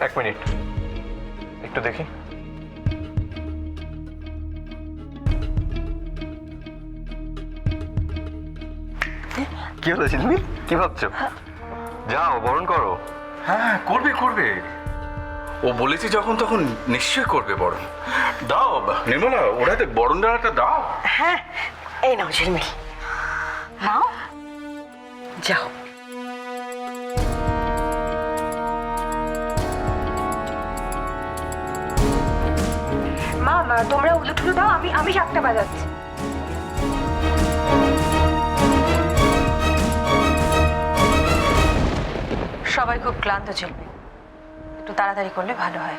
এক মিনিট, একটু দেখি। কি হলো ঝিলমিল, কি ভাবছো? যাও বরণ করো। হ্যাঁ করবে করবে, ও বলেছে যখন তখন নিশ্চয় করবে বরণ। দাও নির্মলা, ওরাতে বরণ ডালাটা দাও। হ্যাঁ এই নাও ঝিলমিল, নাও যাও। মা তোমরা উলুটুলু দাও, আমি শাকটা বাজাচ্ছি। সবাই খুব ক্লান্ত ছিল, একটু তাড়াতাড়ি করলে ভালো হয়।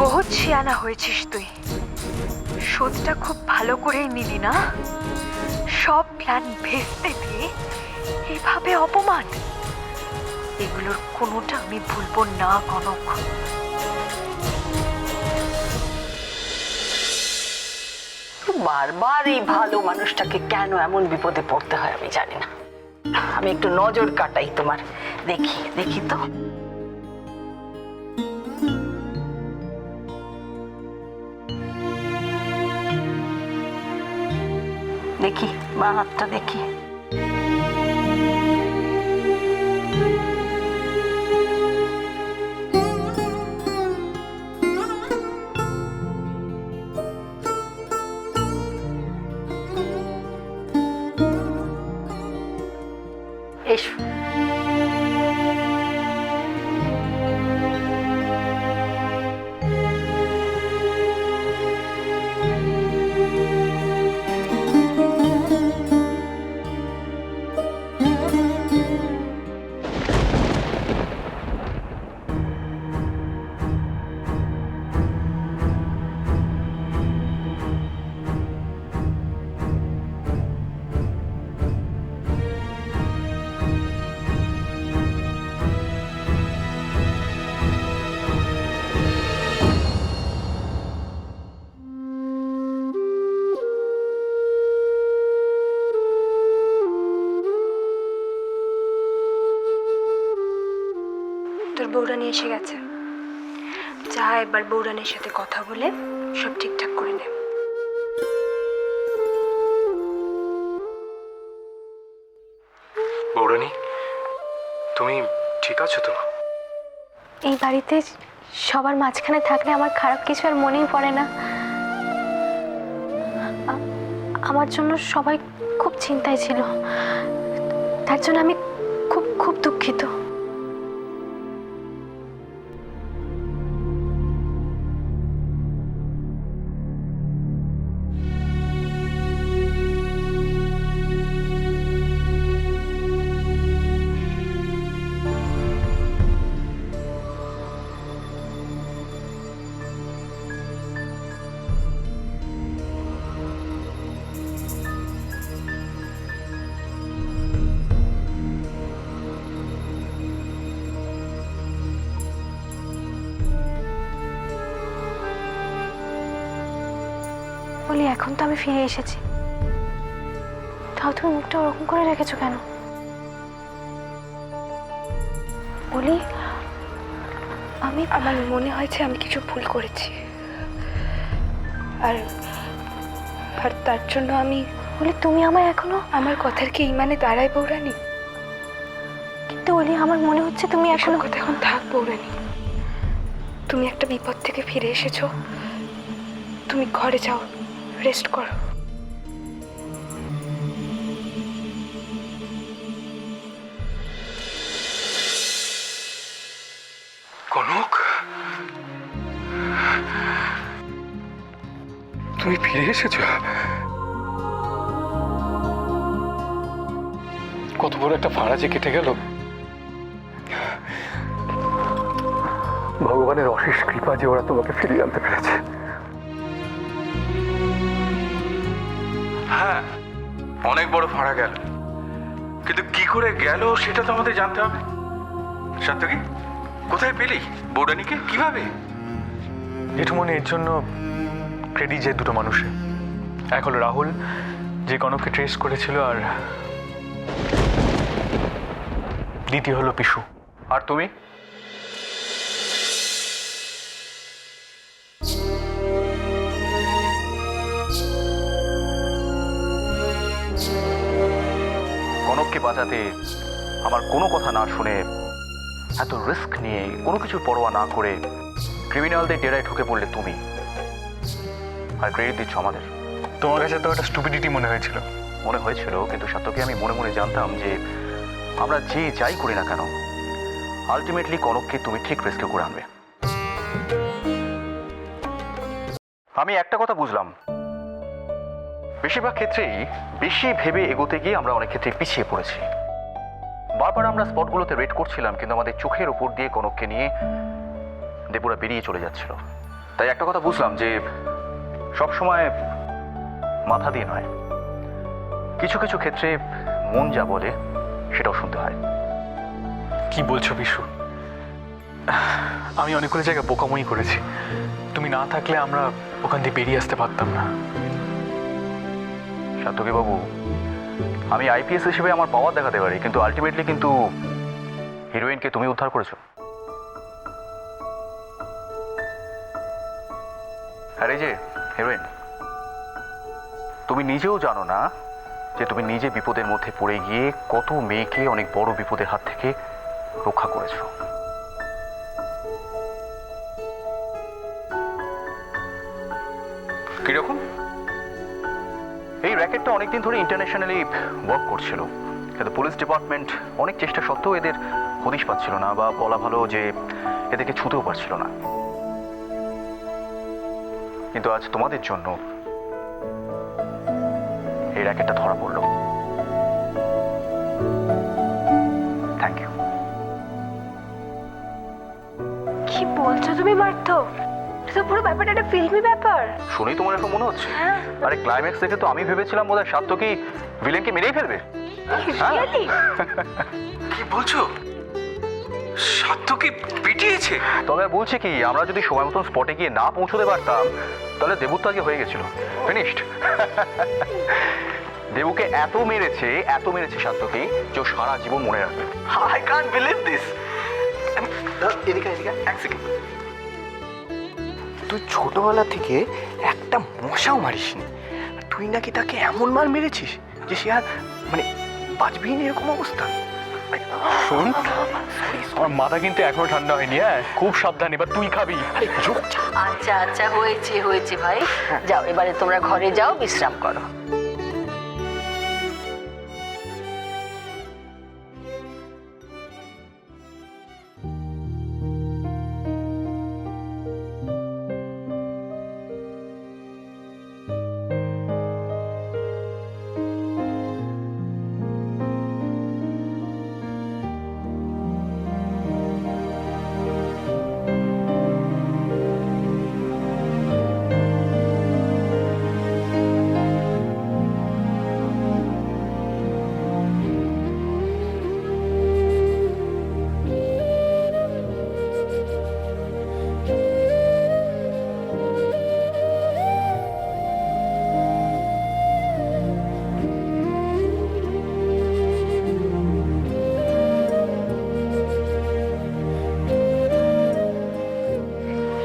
বহুত শিয়ানা হয়েছিস তুই, শোধটা খুব ভালো করেই নিলি না? সব প্ল্যান ভেস্তে দিয়ে এভাবে অপমান, এগুলোর কোনোটা আমি ভুলবো না কনক। বারবার এই ভালো মানুষটাকে কেন এমন বিপদে পড়তে হয় আমি জানি না। আমি একটু নজর কাটাই তোমার, দেখি দেখি তো। দেখি বা হাতটা দেখি। এসো। তোর বৌরানী এসে গেছে, যা একবার বৌরানীর সাথে কথা বলে সব ঠিকঠাক করে নে। বৌরানী, তুমি ঠিক আছো তো? এই বাড়িতে সবার মাঝখানে থাকলে আমার খারাপ কিছু আর মনেই পড়ে না। আমার জন্য সবাই খুব চিন্তায় ছিল, তার জন্য আমি খুব খুব দুঃখিত। বলি এখন তো আমি ফিরে এসেছি, তাও তুমি মুখটা ওরকম করে রেখেছো কেন? বলি আমার মনে হয়েছে আমি কিছু ভুল করেছি, আর তার জন্য আমি বলি তুমি আমায় এখনো, আমার কথার কি ইমানে দাঁড়ায় বৌরানী? কিন্তু বলি আমার মনে হচ্ছে তুমি এখনো। কথা এখন থাক বৌরানী, তুমি একটা বিপদ থেকে ফিরে এসেছো, তুমি ঘরে যাও, রেস্ট করো। কনক, তুমি ফিরে এসেছো? কত বড় একটা ফাঁড়া যে কেটে গেল। ভগবানের অশেষ কৃপা যে ওরা তোমাকে ফিরিয়ে আনতে পেরেছে। হ্যাঁ, অনেক বড় ফাঁড়া গেল, কিন্তু কি করে গেল সেটা তো আমাদের জানতে হবে। সাত্তকী, কোথায় পেলি বৌরানীকে, কিভাবে? জেঠুমনি, এর জন্য ক্রেডিট যায় দুটো মানুষে। এক হলো রাহুল, যে কনককে ট্রেস করেছিল, আর দ্বিতীয় হলো পিসু। আর তুমি? কনককে বাঁচাতে আমার কোনো কথা না শুনে, এত রিস্ক নিয়ে, কোনো কিছুর পরোয়া না করে ক্রিমিনালদের ডেরায় ঢুকে পড়লে তুমি, আর ক্রেডিট দিচ্ছ আমাদের। তোমার কাছে তো একটা স্টুপিডিটি মনে হয়েছিল। মনে হয়েছিল, কিন্তু সাত্তকী আমি মনে মনে জানতাম যে আমরা যে যাই করি না কেন, আলটিমেটলি কনককে তুমি ঠিক রেস্কিউ করে আনবে। আমি একটা কথা বুঝলাম, বেশিরভাগ ক্ষেত্রেই বেশি ভেবে এগোতে গিয়ে আমরা অনেক ক্ষেত্রে পিছিয়ে পড়েছি। বারবার আমরা স্পটগুলোতে রেড করছিলাম, কিন্তু আমাদের চোখের উপর দিয়ে কনককে নিয়ে দেবুরা বেরিয়ে চলে যাচ্ছিল। তাই একটা কথা বুঝলাম যে সবসময় মাথা দিয়ে নয়, কিছু কিছু ক্ষেত্রে মন যা বলে সেটাও শুনতে হয়। কি বলছো পিসু? আমি অনেকগুলো জায়গায় বোকাময়ী করেছি। তুমি না থাকলে আমরা ওখান দিয়ে বেরিয়ে আসতে পারতাম না। সাত্তকী বাবু, আমি আইপিএস হিসেবে আমার পাওয়ার দেখাতে পারি, কিন্তু আলটিমেটলি কিন্তু হিরোইনকে তুমি উদ্ধার করেছো। আরে যে হিরোইন, তুমি নিজেও জানো না যে তুমি নিজে বিপদের মধ্যে পড়ে গিয়ে কত মেয়েকে অনেক বড় বিপদের হাত থেকে রক্ষা করেছো। কিরকম? এই র্যাকেটটা অনেকদিন ধরে ইন্টারন্যাশনালি ওয়ার্ক করছিল, কিন্তু পুলিশ ডিপার্টমেন্ট অনেক চেষ্টা সত্ত্বেও এদের হদিশ পাচ্ছিল না, বা বলা ভালো যে এদেরকে ছুতেও পারছিল না। কিন্তু আজ তোমাদের জন্য এই র্যাকেটটা ধরা পড়ল। Thank you. কি বলছো তুমি মার্থ? এটা তো পুরো ব্যাপারটা একটা ফিল্মি ব্যাপার। শুনেই তোমার এখন মনে হচ্ছে? আরে ক্লাইম্যাক্স দেখে তো আমি ভেবেছিলাম বোধহয় সাত্তকী ভিলেনকে মেরেই ফেলবে। Really? কি বলছো? সাত্তকী পিটিয়েছে? তবে আর বলছি কি, আমরা যদি সময় মতন স্পটে গিয়ে না পৌঁছতে পারতাম, তাহলে দেবুর তো আগে হয়ে গেছিল, ফিনিশড। দেবুকে এত মেরেছে সাত্তকী, যে ও সারা জীবন মনে রাখবে। I can't believe this. এদিকে এদিকে এক সেকেন্ড। তুই ছোটবেলা থেকে একটা মশাও মারিসনি, তুই নাকি তাকে এমন মার মেরেছিস যে সে আর মানে বাঁচবেই না, এরকম অবস্থা। শোন, আমার মাথা কিন্তু এখনো ঠান্ডা হয়নি। হ্যাঁ, খুব সাবধান, এবার তুই খাবি। আচ্ছা আচ্ছা, হয়েছে হয়েছে ভাই, যাও এবারে তোমরা ঘরে যাও, বিশ্রাম করো।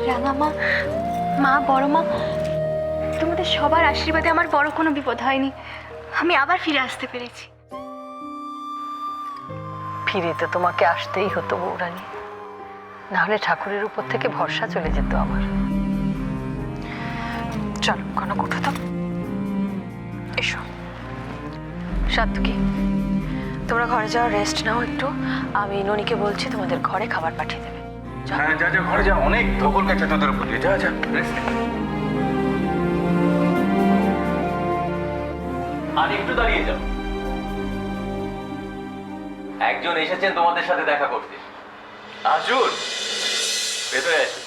রাঙামা, মা, বড় মা, তোমাদের সবার আশীর্বাদে আমার বড় কোনো বিপদ হয়নি। আমি আবার ফিরে আসতে পেরেছি। ফিরে তো তোমাকে আসতেই হতো বৌরানী, নাহলে ঠাকুরের উপর থেকে ভরসা চলে যেত আমার। চলো কোনো কোথা তো এসো। সাত্তকী, তোমরা ঘরে যাও, রেস্ট নাও একটু। আমি ননিকে বলছি তোমাদের ঘরে খাবার পাঠিয়ে দেবে। হ্যাঁ, যা যা, ঘরে যা, অনেক ধকল গেছে তোদের উপর দিয়ে। যা যা, রেস্ট নে। আর একটু দাঁড়িয়ে যাও, একজন এসেছেন তোমাদের সাথে দেখা করতে। আসুন, ভেতরে আসুন।